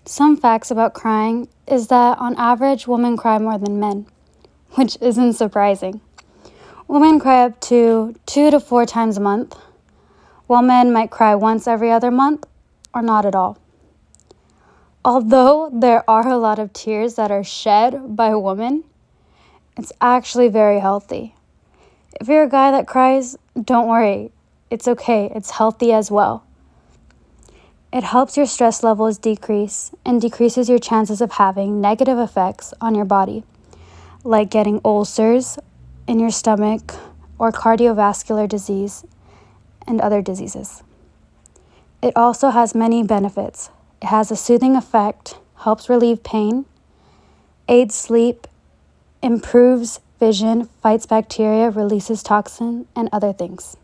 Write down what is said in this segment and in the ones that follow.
Some facts about crying is that on average, women cry more than men, which isn't surprising. Women cry up to 2 to 4 times a month, while men might cry once every other month or not at all. Although there are a lot of tears that are shed by women, it's actually very healthy. If you're a guy that cries, don't worry. It's okay. It's healthy as well. It helps your stress levels decrease and decreases your chances of having negative effects on your body, like getting ulcers in your stomach or cardiovascular disease and other diseases. It also has many benefits. It has a soothing effect, helps relieve pain, aids sleep, improves vision, fights bacteria, releases toxin, and other things.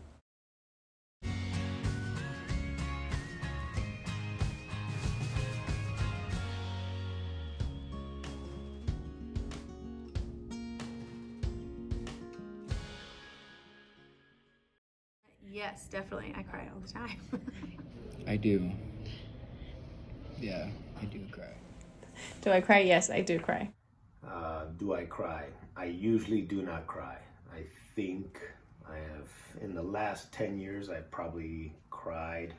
Yes, definitely. I cry all the time. I do. Yeah, I do cry. Do I cry? Yes, I do cry. Do I cry? I usually do not cry. I think I have, in the last 10 years, I've probably cried,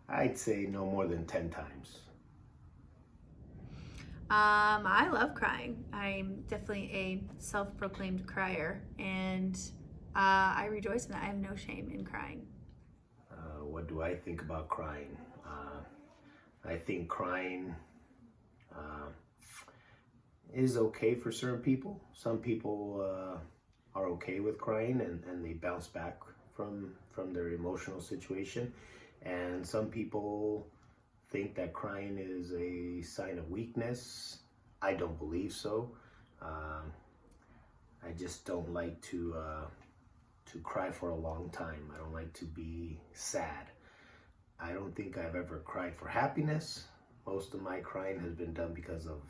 I'd say no more than 10 times. I love crying. I'm definitely a self-proclaimed crier, and I rejoice in that. I have no shame in crying. What do I think about crying? I think crying is okay for certain people. Some people are okay with crying and they bounce back from their emotional situation. And some people think that crying is a sign of weakness. I don't believe so. I just don't like to cry for a long time. I don't like to be sad. I don't think I've ever cried for happiness. Most of my crying has been done because of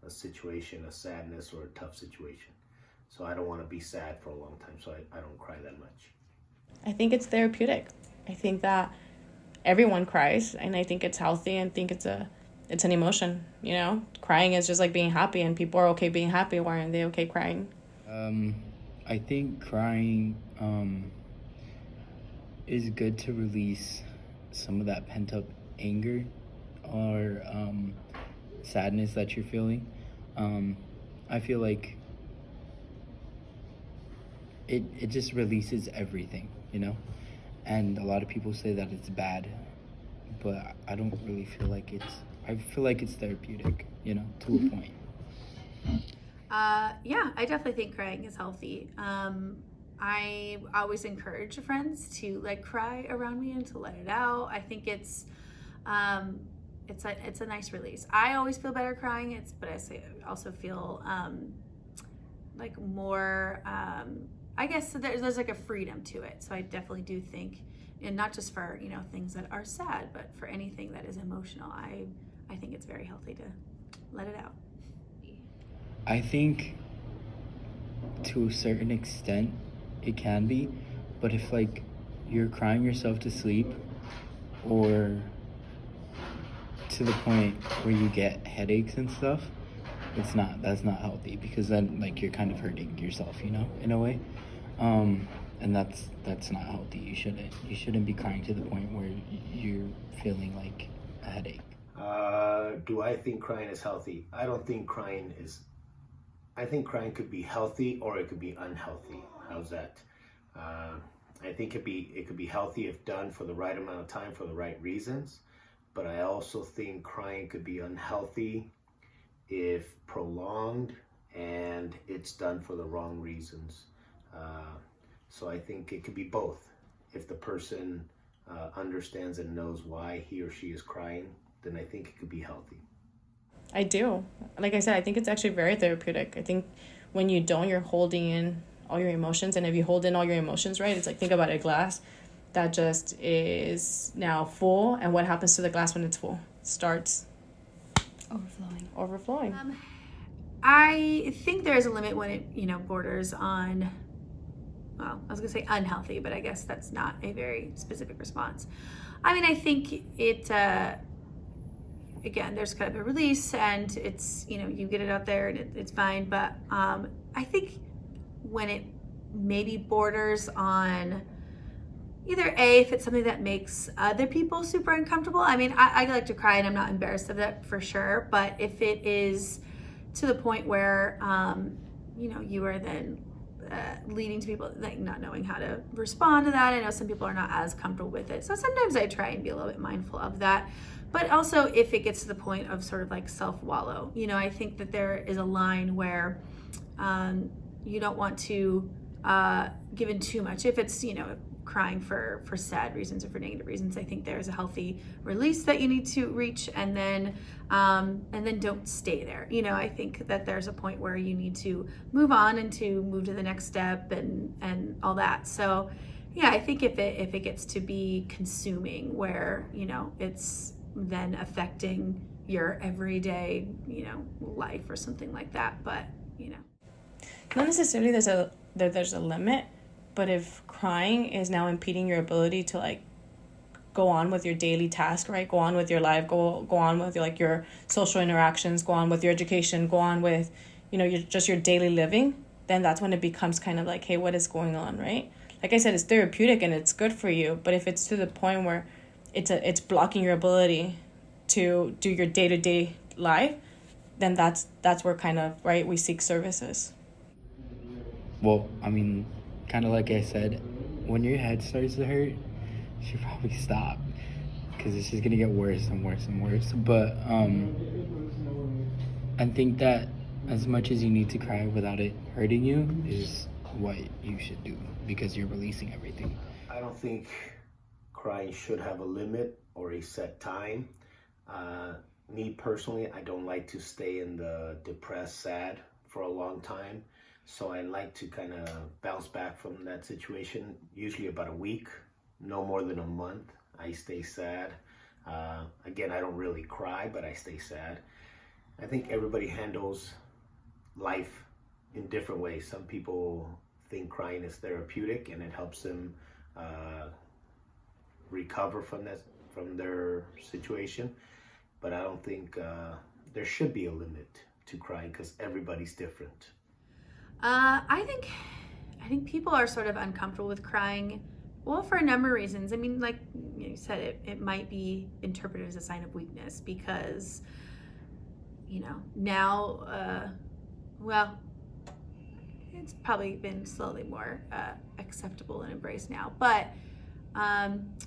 a situation, a sadness, or a tough situation. So I don't want to be sad for a long time, so I don't cry that much. I think it's therapeutic. I think that everyone cries, and I think it's healthy, and think it's an emotion, you know? Crying is just like being happy, and people are okay being happy. Why aren't they okay crying? I think crying is good to release some of that pent-up anger or sadness that you're feeling. I feel like it just releases everything, you know? And a lot of people say that it's bad, but I don't really feel like I feel like it's therapeutic, you know, to a point. Yeah, I definitely think crying is healthy. I always encourage friends to like cry around me and to let it out. I think it's a nice release. I always feel better crying. But I also feel like more. I guess there's like a freedom to it. So I definitely do think, and not just for things that are sad, but for anything that is emotional. I think it's very healthy to let it out. I think to a certain extent it can be, but if like you're crying yourself to sleep or to the point where you get headaches and stuff, that's not healthy, because then like you're kind of hurting yourself, you know, in a way. And that's not healthy. You shouldn't be crying to the point where you're feeling like a headache. Do I think crying is healthy? I don't think crying is. I think crying could be healthy or it could be unhealthy. How's that? I think it could be healthy if done for the right amount of time for the right reasons. But I also think crying could be unhealthy if prolonged and it's done for the wrong reasons. So I think it could be both. If the person understands and knows why he or she is crying, then I think it could be healthy. I do. Like I said, I think it's actually very therapeutic. I think when you don't, you're holding in all your emotions. And if you hold in all your emotions, right, it's like, think about a glass that just is now full. And what happens to the glass when it's full? It starts overflowing. I think there is a limit when it borders on, well, I was gonna say unhealthy, but I guess that's not a very specific response. I mean, I think again, there's kind of a release, and it's, you get it out there and it's fine. But I think when it maybe borders on either if it's something that makes other people super uncomfortable. I mean, I like to cry and I'm not embarrassed of that for sure. But if it is to the point where, you are then leading to people like not knowing how to respond to that. I know some people are not as comfortable with it. So sometimes I try and be a little bit mindful of that. But also if it gets to the point of sort of like self-wallow, I think that there is a line where you don't want to give in too much. If it's, crying for sad reasons or for negative reasons, I think there's a healthy release that you need to reach, and then don't stay there. I think that there's a point where you need to move on and to move to the next step and all that. So yeah, I think if it gets to be consuming, where it's then affecting your everyday life or something like that, but not necessarily there's a limit, but if crying is now impeding your ability to like go on with your daily task, right? Go on with your life, go on with your social interactions, go on with your education, go on with, your daily living, then that's when it becomes kind of like, hey, what is going on, right? Like I said, it's therapeutic and it's good for you, but if it's to the point where it's blocking your ability to do your day-to-day life, then that's where kind of, right, we seek services. Well, I mean, kind of like I said, when your head starts to hurt, you should probably stop, because it's just gonna get worse and worse and worse. But I think that as much as you need to cry without it hurting you is what you should do, because you're releasing everything. I don't think crying should have a limit or a set time. Me personally, I don't like to stay in the depressed, sad for a long time. So I like to kind of bounce back from that situation, usually about a week, no more than a month. I stay sad. Again, I don't really cry, but I stay sad. I think everybody handles life in different ways. Some people think crying is therapeutic and it helps them recover from their situation. But I don't think there should be a limit to crying, because everybody's different. I think people are sort of uncomfortable with crying, well, for a number of reasons. I mean, like you said, it might be interpreted as a sign of weakness because, now, well, it's probably been slowly more acceptable and embraced now. But,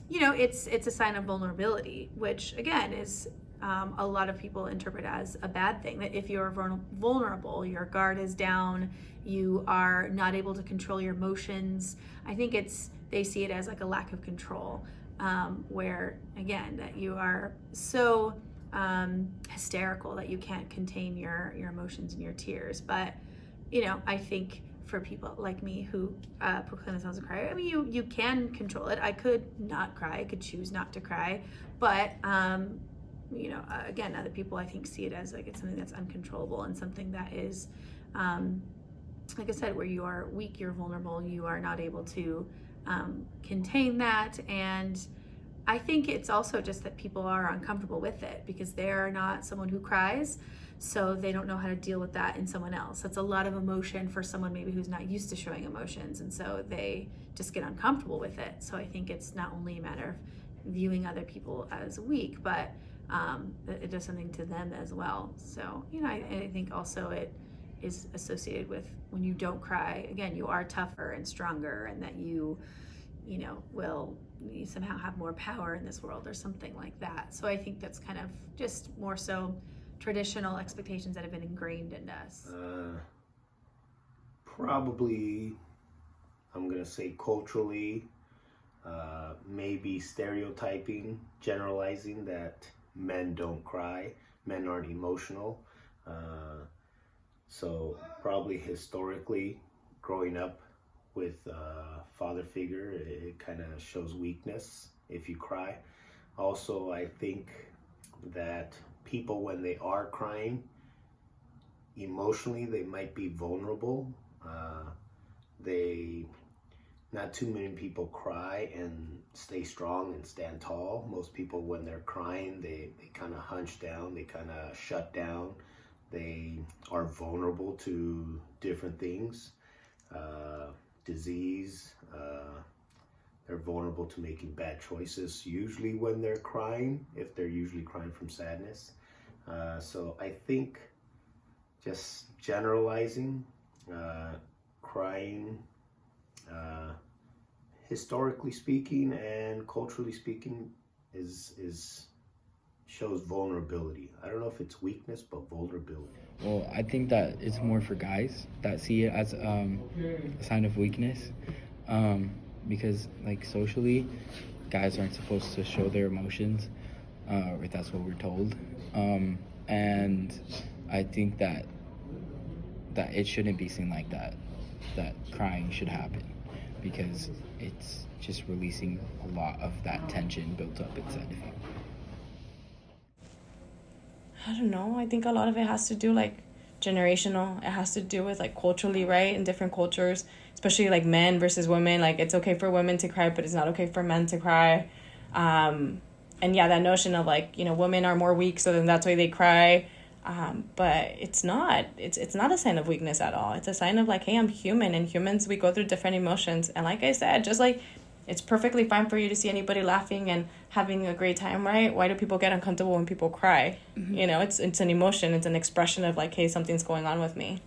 it's a sign of vulnerability, which again is a lot of people interpret as a bad thing. That if you're vulnerable, your guard is down, you are not able to control your emotions. I think they see it as like a lack of control, where again, that you are so hysterical that you can't contain your emotions and your tears. But I think for people like me who proclaim themselves a crier, I mean, you can control it. I could not cry, I could choose not to cry, but again, other people I think see it as like it's something that's uncontrollable and something that is, like I said, where you are weak, you're vulnerable, you are not able to contain that. And I think it's also just that people are uncomfortable with it because they are not someone who cries, so they don't know how to deal with that in someone else. That's a lot of emotion for someone maybe who's not used to showing emotions, and so they just get uncomfortable with it. So I think it's not only a matter of viewing other people as weak, but it does something to them as well. So I think also it is associated with when you don't cry, again, you are tougher and stronger, and that you will somehow have more power in this world or something like that. So I think that's kind of just more so traditional expectations that have been ingrained in us. Probably, I'm gonna say culturally, maybe stereotyping, generalizing that men don't cry, men aren't emotional. So probably historically, growing up with a father figure, it kind of shows weakness if you cry. Also, I think that people, when they are crying, emotionally, they might be vulnerable. They not too many people cry and stay strong and stand tall. Most people, when they're crying, they kind of hunch down, they kind of shut down. They are vulnerable to different things, disease. They're vulnerable to making bad choices, usually when they're crying, if they're usually crying from sadness. So I think, just generalizing, crying, historically speaking and culturally speaking, shows vulnerability. I don't know if it's weakness, but vulnerability. Well, I think that it's more for guys that see it as a sign of weakness, because like socially, guys aren't supposed to show their emotions, or that's what we're told, and I think that it shouldn't be seen like that. That crying should happen, because it's just releasing a lot of that tension built up inside of you. I don't know. I think a lot of it has to do like generational. It has to do with like culturally, right? In different cultures, especially like men versus women. Like it's okay for women to cry, but it's not okay for men to cry. And yeah, that notion of like, women are more weak, so then that's why they cry. But it's not. It's not a sign of weakness at all. It's a sign of like, hey, I'm human, and humans, we go through different emotions. And like I said, just like it's perfectly fine for you to see anybody laughing and having a great time, right? Why do people get uncomfortable when people cry? Mm-hmm. It's an emotion. It's an expression of like, hey, something's going on with me.